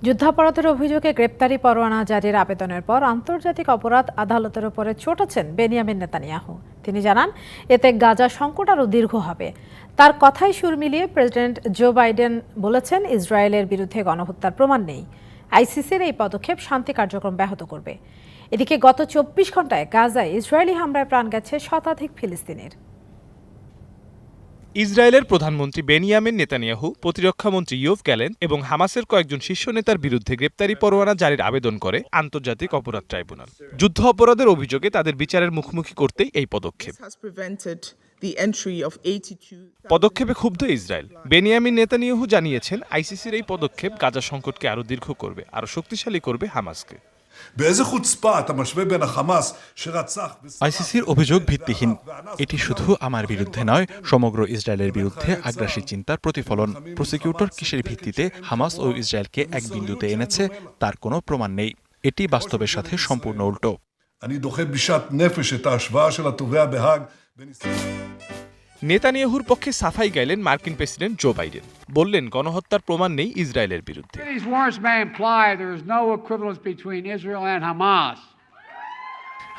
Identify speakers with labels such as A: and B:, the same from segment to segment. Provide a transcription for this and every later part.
A: যুদ্ধাপরাধের অভিযোগে গ্রেপ্তারি পরোয়ানা জারির আবেদনের পর আন্তর্জাতিক অপরাধ আদালতের উপরে চটেছেন বেনিয়ামিন নেতানিয়াহু। তিনি জানান, এতে গাজা সংকট আরও দীর্ঘ হবে। তার কথায় সুর মিলিয়ে প্রেসিডেন্ট জো বাইডেন বলেছেন, ইসরায়েলের বিরুদ্ধে গণহত্যার প্রমাণ নেই। আইসিসির এই পদক্ষেপ শান্তি কার্যক্রম ব্যাহত করবে। এদিকে গত 24 ঘন্টায় গাজায় ইসরায়েলি হামলায় প্রাণ গেছে শতাধিক ফিলিস্তিনির।
B: ইসরায়েলের প্রধানমন্ত্রী বেনিয়ামিন নেতানিয়াহু, প্রতিরক্ষামন্ত্রী ইয়োভ গ্যালেন এবং হামাসের কয়েকজন শীর্ষ নেতার বিরুদ্ধে গ্রেপ্তারি পরোয়ানা জারির আবেদন করে আন্তর্জাতিক অপরাধ ট্রাইব্যুনাল। যুদ্ধ অপরাধের অভিযোগে তাদের বিচারের মুখোমুখি করতেই এই পদক্ষেপ। পদক্ষেপে ক্ষুব্ধ ইসরায়েল। বেনিয়ামিন নেতানিয়াহু জানিয়েছেন, আইসিসির এই পদক্ষেপ গাজা সংকটকে আরও দীর্ঘ করবে, আরও শক্তিশালী করবে হামাসকে।
C: আইসিসির অভিযোগ ভিত্তিহীন। এটি শুধু আমার বিরুদ্ধে নয়, সমগ্র ইসরায়েলের বিরুদ্ধে আগ্রাসী চিন্তার প্রতিফলন। প্রসিকিউটর কিসের ভিত্তিতে হামাস ও ইসরায়েলকে এক বিন্দুতে এনেছে তার কোনো প্রমাণ নেই। এটি বাস্তবের সাথে সম্পূর্ণ উল্টো।
B: নেতানিয়াহুর পক্ষে সাফাই গাইলেন মার্কিন প্রেসিডেন্ট জো বাইডেন। বললেন, গণহত্যার প্রমাণ নেই ইসরায়েলের বিরুদ্ধে।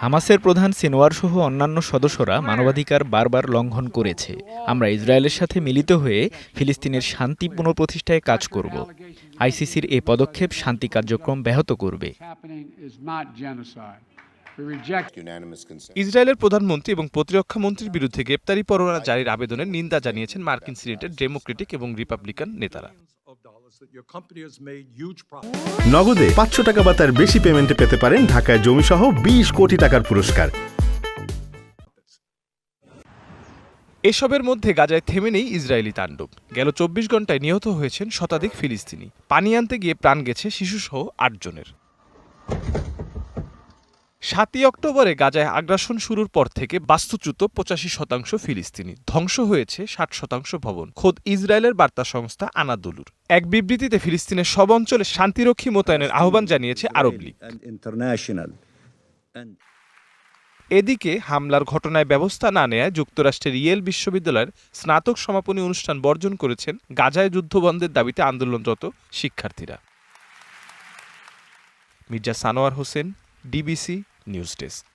D: হামাসের প্রধান সিনওয়ার সহ অন্যান্য সদস্যরা মানবাধিকার বারবার লঙ্ঘন করেছে। আমরা ইসরায়েলের সাথে মিলিত হয়ে ফিলিস্তিনের শান্তি পুনঃপ্রতিষ্ঠায় কাজ করব। আইসিসির এই পদক্ষেপ শান্তি কার্যক্রম ব্যাহত করবে।
B: ইসরায়েলের প্রধানমন্ত্রী এবং প্রতিরক্ষা মন্ত্রীর বিরুদ্ধে গ্রেপ্তারি পরোয়ানা জারির আবেদনের নিন্দা জানিয়েছেন মার্কিন সিনেটের ডেমোক্রেটিক এবং রিপাবলিকান নেতারা।
E: নগদে 500 টাকা বা তার বেশি পেমেন্টে পেতে পারেন ঢাকায় জমিসহ 20 কোটি টাকার পুরস্কার।
B: এসবের মধ্যে গাজায় থেমে নেই ইসরায়েলি তাণ্ডব। গেল 24 ঘন্টায় নিহত হয়েছেন শতাধিক ফিলিস্তিনি। পানি আনতে গিয়ে প্রাণ গেছে শিশুসহ 8 জনের। 7 অক্টোবরে গাজায় আগ্রাসন শুরুর পর থেকে বাস্তুচ্যুত 85% ফিলিস্তিনি। ধ্বংস হয়েছে 60% ভবন। খোদ ইসরায়েলের বার্তা সংস্থা আনাদুলুর এক বিবৃতিতে ফিলিস্তিনের সব অঞ্চলে শান্তিরক্ষী মোতায়েনের আহ্বান জানিয়েছে আরব লীগ। এদিকে হামলার ঘটনায় ব্যবস্থা না নেয়ায় যুক্তরাষ্ট্রের ইয়েল বিশ্ববিদ্যালয়ের স্নাতক সমাপনী অনুষ্ঠান বর্জন করেছেন গাজায় যুদ্ধবন্ধের দাবিতে আন্দোলনরত শিক্ষার্থীরা। Mirza Sanowar Hossain, DBC news desk.